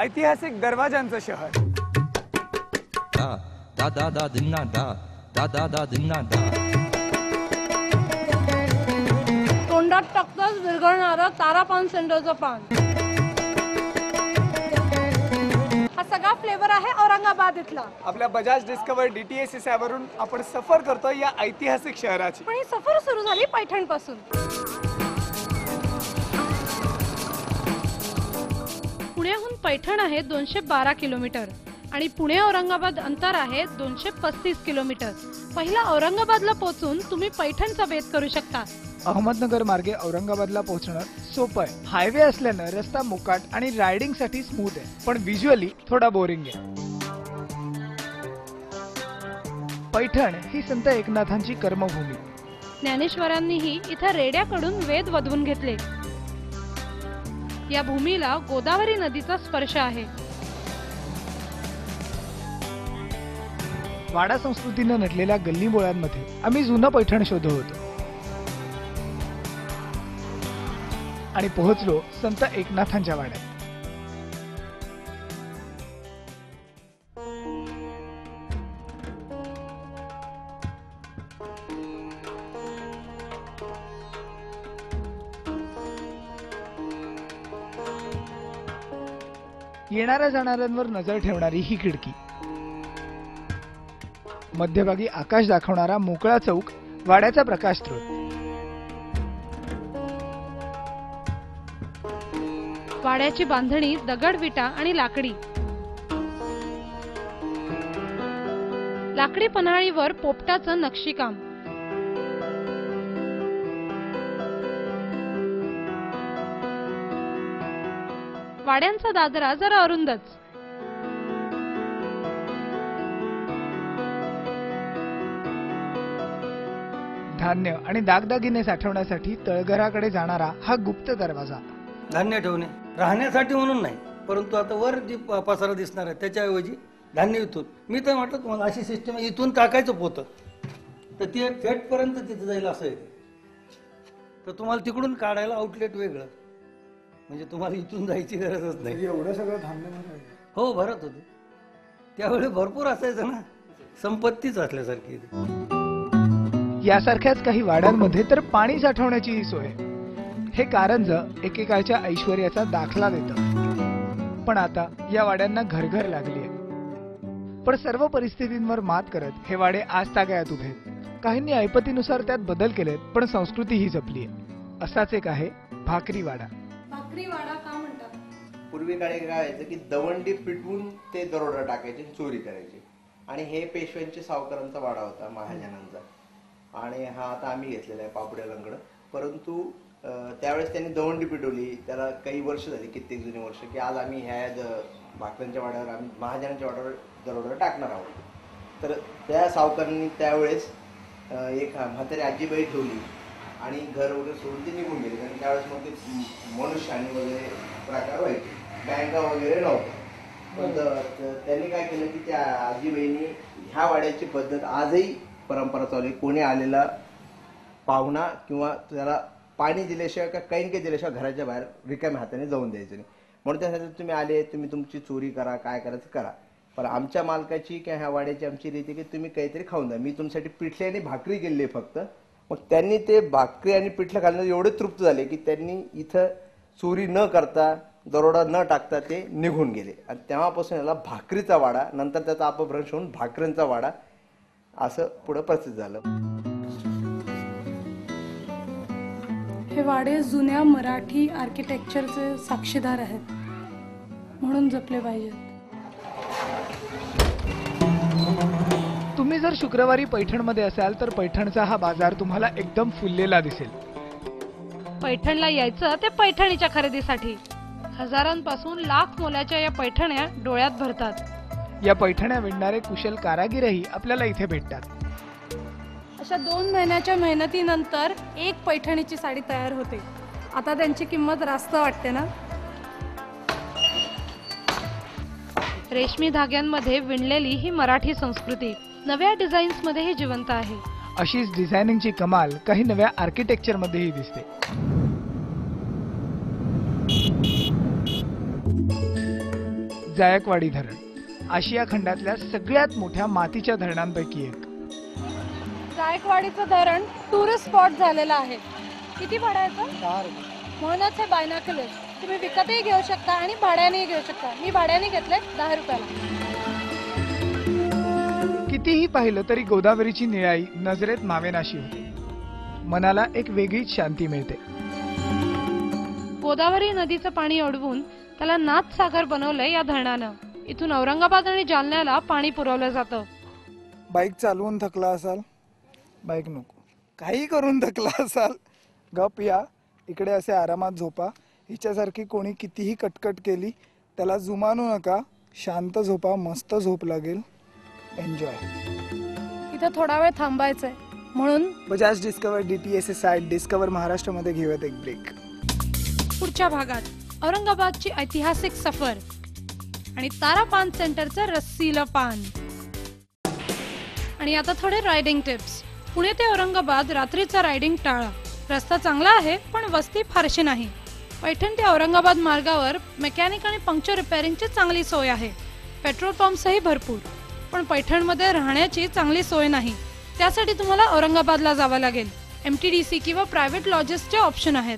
ऐतिहासिक दरवाजांचं शहर। Da da da dinna da da da da dinna da. तोंडात टाकताच विरघळणारं तारापान सेंटरचं पान, हा सगळा फ्लेवर आहे औरंगाबाद इथला। आपल्या बजाज डिस्कवर DTS वरून आपण सफर करतो या ऐतिहासिक शहराची। पण ही सफर सुरू झाली पैठण पासून। पुण्याहून पैठण आहे 212 किलोमीटर आणि पुणे औरंगाबाद अंतर आहे 235 किलोमीटर। पहिला औरंगाबादला पोहोचून तुम्ही पैठणचा बेत करू शकता। अहमदनगर मार्गे औरंगाबादला पोहोचणं सोपं आहे। हायवे असल्यानं रस्ता मोकाट आणि रायडिंग साठी स्मूथ आहे, पण व्हिज्युअली थोडा बोरिंग आहे। पैठण ही संत एकनाथांची कर्मभूमी। ज्ञानेश्वरांनीही इथं रेड्याकडून वेद वधवून घेतले। या भूमीला गोदावरी नदीचा स्पर्श आहे। वाडा संस्कृतीने नटलेल्या गल्लीबोळांमध्ये आम्ही जुनं पैठण शोधत होतो आणि पोहोचलो संत एकनाथांच्या वाड्यात। येणाऱ्या जाणाऱ्यांवर नजर ठेवणारी ही खिडकी, मध्यभागी आकाश दाखवणारा मोकळा चौक, वाड्याचा प्रकाश स्रोत। वाड्याची बांधणी दगड, विटा आणि लाकडी। लाकडी पन्हाळीवर पोपटाचं नक्षीकाम। वाड्यांचा दादरा जरा अरुंदच। धान्य आणि दागदागिने साठवण्यासाठी तळघराकडे जाणारा हा गुप्त दरवाजा। धान्य ठेवणे राहण्यासाठी म्हणून नाही, परंतु आता वर जी पसारा दिसणार आहे त्याच्याऐवजी धान्य इथून, मी तर म्हटलं तुम्हाला अशी सिस्टम इथून टाकायचं पोतं तर ते फेटपर्यंत तिथे जाईल असं आहे। तर तुम्हाला तिकडून काढायला आउटलेट वेगळं, म्हणजे तुम्हाला इथून जायची गरजच नाही। एवढं सगळं धान्य हो भरत होते त्यावेळी, भरपूर असायचं ना, संपत्तीच असल्यासारखी। यासारख्याच काही वाड्यांमध्ये तर पाणी साठवण्याची सोय। हे कारंज एकेकाळच्या ऐश्वर्याचा दाखला देतं, पण आता या वाड्यांना घरघर लागली आहे। पण सर्व परिस्थितींवर मात करत हे वाडे आज तागायत उभे। काहींनी ऐपतीनुसार त्यात बदल केलेत, पण संस्कृती ही जपली आहे। असाच एक आहे भाकरी वाडा। भाकरी वाडा का म्हणतात? पूर्वी काळी काय व्हायचं की दवंडी पिटवून ते दरोडा टाकायचे, चोरी करायचे, आणि हे पेशव्यांचे सावकारांचा वाडा होता, महाजनांचा। आणि हा आता आम्ही घेतलेला आहे पापड्या लंगड, परंतु त्यावेळेस त्यांनी दवंडी पिटवली, त्याला काही वर्ष झाली, कित्येक जुनी वर्ष, की आज आम्ही ह्या भाकऱ्यांच्या वाड्यावर, आम्ही महाजनांच्या वाड्यावर दरोडा टाकणार आहोत। तर त्या सावकारांनी त्यावेळेस एक म्हातारी आजीबाई ठेवली आणि घर वगैरे सोडून ते निघून गेले, कारण त्यावेळेस मग ते मनुष्य आणि वगैरे प्रकार व्हायचे, बँका वगैरे नव्हतं। त्यांनी काय केलं की त्या आजीबाईंनी ह्या वाड्याची पद्धत आजही परंपरा चालू आहे, कोणी आलेला पाहुणा किंवा त्याला पाणी दिल्याशिवाय का काही दिल्याशिवाय घराच्या बाहेर रिकाम्या हाताने जाऊन द्यायचं नाही। म्हणून त्यासाठी तुम्ही आले, तुम्ही तुमची चोरी करा, काय करायचं करा, पण आमच्या मालकाची किंवा ह्या वाड्याची आमची रीती की तुम्ही काहीतरी खाऊन द्या, मी तुमच्यासाठी पिठले आणि भाकरी केली फक्त। मग त्यांनी ते भाकरी आणि पिठलं खाल्ल्यावर एवढे तृप्त झाले की त्यांनी इथं चोरी न करता, दरोडा न टाकता ते निघून गेले, आणि तेव्हापासून याला भाकरीचा वाडा, नंतर त्याचा अपभ्रंश होऊन भाकऱ्यांचा वाडा असं पुढे प्रसिद्ध झालं। हे वाडे जुन्या मराठी आर्किटेक्चरचे साक्षीदार आहेत, म्हणून जपले पाहिजेत। तुम्ही जर शुक्रवारी पैठणमध्ये असाल तर पैठणचा हा बाजार तुम्हाला एकदम फुललेला दिसेल। पैठणला यायचं ते पैठणीच्या खरेदीसाठी। हजारांपासून लाख मोलाच्या या पैठण्या डोळ्यात भरतात। या पैठण्या विणणारे कुशल कारागीरही आपल्याला इथे भेटतात। अशा 2 महिन्याच्या मेहनतीनंतर एक पैठणीची साडी तयार होते। आता त्यांची किंमत रास्त वाटते ना? रेशमी धाग्यांमध्ये विणलेली ही मराठी संस्कृती नव्या डिझाईन्स मध्ये जिवंत आहे। अशीच डिझायनिंगची कमाल काही नव्या आर्किटेक्चर मध्येही दिसते। जायकवाडी धरण आशिया खंडातल्या सगळ्यात मोठ्या मातीच्या धरणांपैकी एक. जायकवाडीचं धरण टुरिस्ट स्पॉट झालेलं आहे. किती भाड्याचं? 10 रुपये. म्हणूनच हे बायनॉक्युलर्स तुम्ही विकतही घेऊ शकता आणि भाड्यानेही घेऊ शकता. मी भाड्याने घेतले 10 रुपयाला. कितीही पाहिलं तरी गोदावरीची निळाई नजरेत मावेनाशी होते. मनाला एक वेगळीच शांती मिळते. गोदावरी नदीचं पाणी अडवून त्याला नाथसागर बनवलंय या धरणानं. इथून औरंगाबाद आणि जालन्याला पाणी पुरवलं जातं. बाईक चालवून थकला असाल, बाईक नको, काही करून थकला असाल, गप या इकडे असे आरामात झोपा. हिच्यासारखी कोणी कितीही कटकट केली त्याला जुमानू नका. शांत झोपा, मस्त झोप लागेल. एन्जॉय. इथं थोडा वेळ थांबायचंय म्हणून बजाज डिस्कवर DTSA साइट डिस्कवर महाराष्ट्रामध्ये घेऊयात एक ब्रेक. पुढच्या भागात औरंगाबादची ऐतिहासिक सफर आणि तारा पान सेंटरचं रस्सीलं पान. आणि आता थोडे रायडिंग टिप्स. पुणे ते औरंगाबाद रात्रीचा रायडिंग टाळा. रस्ता चांगला आहे पण वस्ती फारशी नाही. पैठण ते औरंगाबाद मार्गावर मेकॅनिक आणि पंक्चर रिपेअरिंगची चांगली सोय आहे. पेट्रोल पंप्सही भरपूर. पण पैठणमध्ये राहण्याची चांगली सोय नाही. त्यासाठी तुम्हाला औरंगाबादला जावं लागेल. MTDC किंवा प्रायव्हेट लॉजेसचे ऑप्शन आहेत.